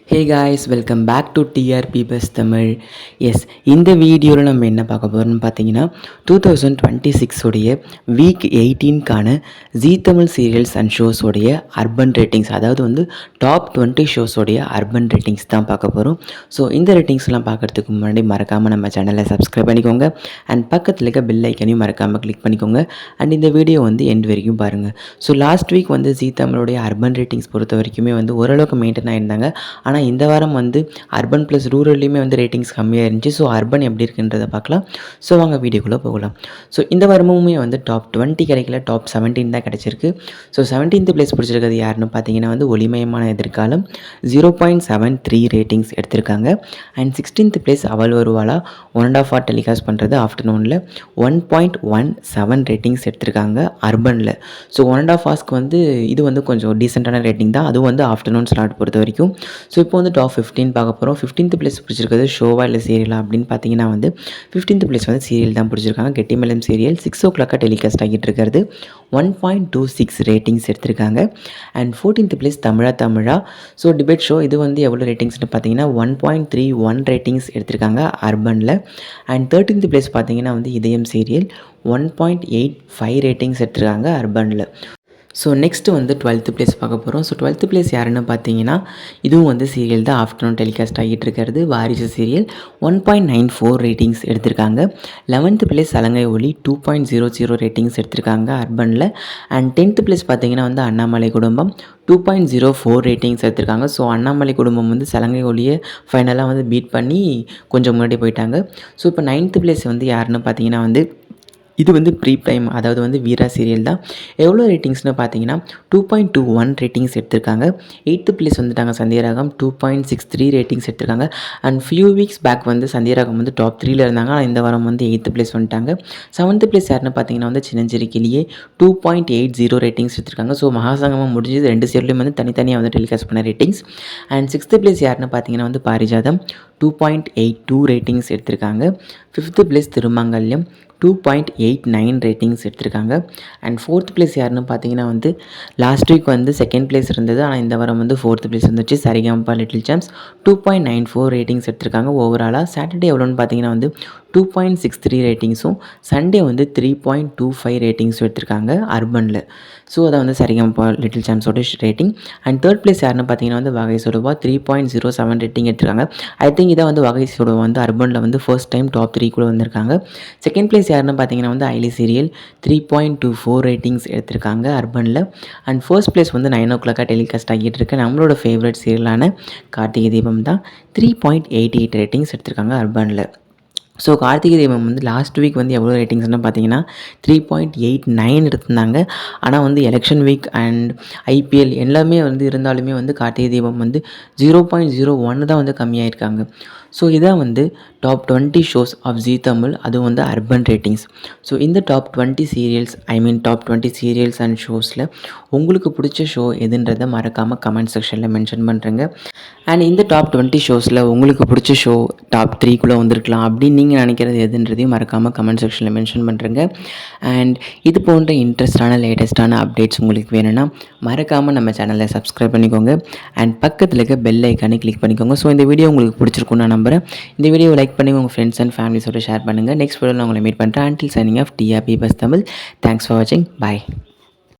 Hey guys, welcome back to TRP Best தமிழ். Yes, இந்த வீடியோவில் நம்ம என்ன பார்க்க போகிறோம்னு பார்த்தீங்கன்னா 2026 உடைய வீக் 18க்கான ஜீ தமிழ் சீரியல்ஸ் அண்ட் ஷோஸோடைய அர்பன் ரேட்டிங்ஸ், அதாவது வந்து டாப் 20 ஷோஸோடைய அர்பன் ரேட்டிங்ஸ் தான் பார்க்க போகிறோம். ஸோ இந்த ரேட்டிங்ஸ்லாம் பார்க்குறதுக்கு முன்னாடி மறக்காமல் நம்ம சேனலை சப்ஸ்கிரைப் பண்ணிக்கோங்க அண்ட் பக்கத்தில் இருக்க பெல் ஐக்கனையும் மறக்காமல் கிளிக் பண்ணிக்கோங்க. அண்ட் இந்த வீடியோ வந்து எண்ட் வரைக்கும் பாருங்கள். ஸோ லாஸ்ட் வீக் வந்து ஜீ தமிழோடைய அர்பன் ரேட்டிங்ஸ் பொறுத்த வரைக்குமே வந்து ஓரளவுக்கு மெயின்டைன் ஆகிருந்தாங்க. ஆனால் இந்த வாரம் வந்து அர்பன் ப்ளஸ் ரூரல்லையுமே வந்து ரேட்டிங்ஸ் கம்மியாக இருந்துச்சு. ஸோ அர்பன் எப்படி இருக்குன்றதை பார்க்கலாம். ஸோ வாங்க வீடியோக்குள்ளே போகலாம். ஸோ இந்த வாரமுமே வந்து டாப் 20 கிடைக்கல, டாப் 17 தான் கிடச்சிருக்கு. ஸோ 17th பிளேஸ் பிடிச்சிருக்கிறது யாருன்னு பார்த்தீங்கன்னா வந்து ஒளிமயமான எதிர்காலம் 0.73 ரேட்டிங்ஸ் எடுத்திருக்காங்க. அண்ட் 16th பிளேஸ் அவள் வருவாளா 1.5 hour டெலிகாஸ்ட் பண்ணுறது ஆஃப்டர்நூனில் 1.17 ரேட்டிங்ஸ் எடுத்திருக்காங்க அர்பனில். ஸோ 1.5 hours வந்து இது வந்து கொஞ்சம் டீசெண்டான ரேட்டிங் தான், அதுவும் வந்து ஆஃப்டர்நூன் ஸ்லாட் பொறுத்த வரைக்கும். ஸோ இப்போ வந்து டாப் 15 பார்க்க போகிறோம். 15th பிளேஸ் பிடிச்சிருக்கிறது ஷோவா இல்லை சீரியலா அப்படின்னு பார்த்தீங்கன்னா வந்து 15th பிளேஸ் வந்து சீரியல் தான் பிடிச்சிருக்காங்க. கெட்டிமலம் சீரியல் 6 o'clock டெலிகாஸ்ட் ஆகிட்டு இருக்கிறது 1.26 ரேட்டிங்ஸ் எடுத்திருக்காங்க. And 14th place Tamizha. So debate show இது வந்து எவ்வளோ ரேட்டிங்ஸ்னு பார்த்தீங்கன்னா 1.31 ரேட்டிங்ஸ் எடுத்திருக்காங்க அர்பனில். அண்ட் 13th பிளேஸ் பார்த்தீங்கன்னா வந்து இதயம் சீரியல் 1.85 ரேட்டிங்ஸ் எடுத்திருக்காங்க அர்பனில். ஸோ நெக்ஸ்ட்டு வந்து 12th பிளேஸ் பார்க்க போகிறோம். ஸோ 12th பிளேஸ் யாருன்னு பார்த்தீங்கன்னா இதுவும் வந்து சீரியல் தான், ஆஃப்டர்நூன் டெலிகாஸ்ட் ஆகிட்டு இருக்கிறது வாரிசு சீரியல் 1.94 ரேட்டிங்ஸ் எடுத்திருக்காங்க. 11th பிளேஸ் சலங்கை ஒளி 2.00 ரேட்டிங்ஸ் எடுத்திருக்காங்க அர்பனில். அண்ட் 10th பிளேஸ் பார்த்தீங்கன்னா வந்து அண்ணாமலை குடும்பம் 2.04 ரேட்டிங்ஸ் எடுத்திருக்காங்க. ஸோ அண்ணாமலை குடும்பம் வந்து சலங்கை ஒளியை ஃபைனலாக வந்து பீட் பண்ணி கொஞ்சம் முன்னாடி போயிட்டாங்க. ஸோ இப்போ 9th பிளேஸ் வந்து யாருன்னு பார்த்தீங்கன்னா வந்து இது வந்து ப்ரீ டைம், அதாவது வந்து வீரா சீரியல் தான். எவ்வளோ ரேட்டிங்ஸ்னு பார்த்தீங்கன்னா 2.21 ரேட்டிங்ஸ் எடுத்திருக்காங்க. 8th பிளேஸ் வந்துட்டாங்க சந்தியராகம் 2.63 ரேட்டிங்ஸ் எடுத்திருக்காங்க. அண்ட் ஃபியூ வீக்ஸ் பேக் வந்து சந்தியராகம் வந்து டாப் 3ல இருந்தாங்க. ஆனால் இந்த வாரம் வந்து 8th பிளேஸ் வந்துட்டாங்க. 7th பிளேஸ் யாருன்னு பார்த்தீங்கன்னா வந்து சின்னஞ்சிறு கிளியே 2.80 ரேட்டிங்ஸ் எடுத்திருக்காங்க. ஸோ மகாசங்கமாக முடிஞ்சது 2 சீரியலையும் வந்து தனித்தனியாக வந்து டெலிகாஸ்ட் பண்ண ரேட்டிங்ஸ். அண்ட் 6th பிளேஸ் யாருன்னு பார்த்தீங்கன்னா வந்து பாரிஜாதம் 2.82 ரேட்டிங்ஸ் எடுத்திருக்காங்க. 5th பிளேஸ் திருமங்கல்யம் 2.89 ரேட்டிங்ஸ் எடுத்திருக்காங்க. அண்ட் 4th பிளேஸ் யாருன்னு பார்த்தீங்கன்னா வந்து லாஸ்ட் வீக் வந்து 2nd பிளேஸ் இருந்தது, ஆனால் இந்த வாரம் வந்து 4th பிளேஸ் இருந்துச்சு சரிகமபா லிட்டில் சாம்ஸ் 2.94 ரேட்டிங்ஸ் எடுத்திருக்காங்க. ஓவராலாக சாட்டர்டே எவ்வளோன்னு பார்த்தீங்கன்னா வந்து 2.63 ரேட்டிங்ஸும் சண்டே வந்து 3.25 ரேட்டிங்ஸும் எடுத்திருக்காங்க அர்பனில். ஸோ அதை வந்து சரிகமபா லிட்டில் சாம்ஸோட ரேட்டிங். அண்ட் 3rd பிளேஸ் யாருன்னு பார்த்தீங்கன்னா வந்து வகை சுடுவா 3.07 ரேட்டிங் எடுத்திருக்காங்க. ஐ திங்க் இதை வந்து வகை சுடுவா வந்து அர்பனில் வந்து ஃபர்ஸ்ட் டைம் டாப் 3 கூட வந்திருக்காங்க. 2nd பிளேஸ் யாருன்னு பார்த்தீங்கன்னா வந்து ஐலி சீரியல் 3.24 ரேட்டிங்ஸ் எடுத்திருக்காங்க அர்பனில். அண்ட் ஃபர்ஸ்ட் பிளேஸ் வந்து 9 o'clock டெலிகாஸ்ட் ஆகிட்டு இருக்கு நம்மளோட ஃபேவரட் சீரியலான கார்த்திகை தீபம் தான் 3.88 ரேட்டிங்ஸ் எடுத்திருக்காங்க அர்பனில். ஸோ கார்த்திகை தீபம் வந்து லாஸ்ட் வீக் வந்து எவ்வளோ ரேட்டிங்ஸ்னு பார்த்தீங்கன்னா 3.89 எடுத்திருந்தாங்க. ஆனால் வந்து எலெக்ஷன் வீக் அண்ட் ஐபிஎல் எல்லாமே வந்து இருந்தாலுமே வந்து கார்த்திகை தீபம் வந்து 0.01 தான் வந்து கம்மியாயிருக்காங்க. ஸோ இதான் வந்து top 20 shows of Zee Tamil, அதுவும் வந்து அர்பன் ரேட்டிங்ஸ். ஸோ இந்த top 20 serials top 20 serials and ஷோஸில் உங்களுக்கு பிடிச்ச ஷோ எதுன்றதை மறக்காமல் கமெண்ட் செக்ஷனில் மென்ஷன் பண்ணுறேங்க. அண்ட் இந்த டாப் 20 ஷோஸில் உங்களுக்கு பிடிச்ச ஷோ டாப் 3குள்ளே வந்திருக்கலாம் அப்படின்னு நீங்கள் நினைக்கிறது எதுன்றதையும் மறக்காமல் கமெண்ட் செக்ஷனில் மென்ஷன் பண்ணுறேங்க. அண்ட் இது போன்ற இன்ட்ரெஸ்டான லேட்டஸ்ட்டான அப்டேட்ஸ் உங்களுக்கு வேணும்னா மறக்காமல் நம்ம சேனலை சப்ஸ்கிரைப் பண்ணிக்கோங்க அண்ட் பக்கத்தில் இருக்க பெல் ஐக்கானை கிளிக் பண்ணிக்கோங்க. ஸோ இந்த வீடியோ உங்களுக்கு பிடிச்சிருக்குன்னு நான் நம்புகிறேன். இந்த வீடியோ லைக் பண்ணி உங்கள் ஃப்ரெண்ட்ஸ் அண்ட் ஃபேமிலிஸோட ஷேர் பண்ணுங்கள். நெக்ஸ்ட் வீடியோவில் நான் உங்களை மீட் பண்ணுறேன். Until signing off TRP bus Tamil. Thanks for வாட்சிங். பாய்.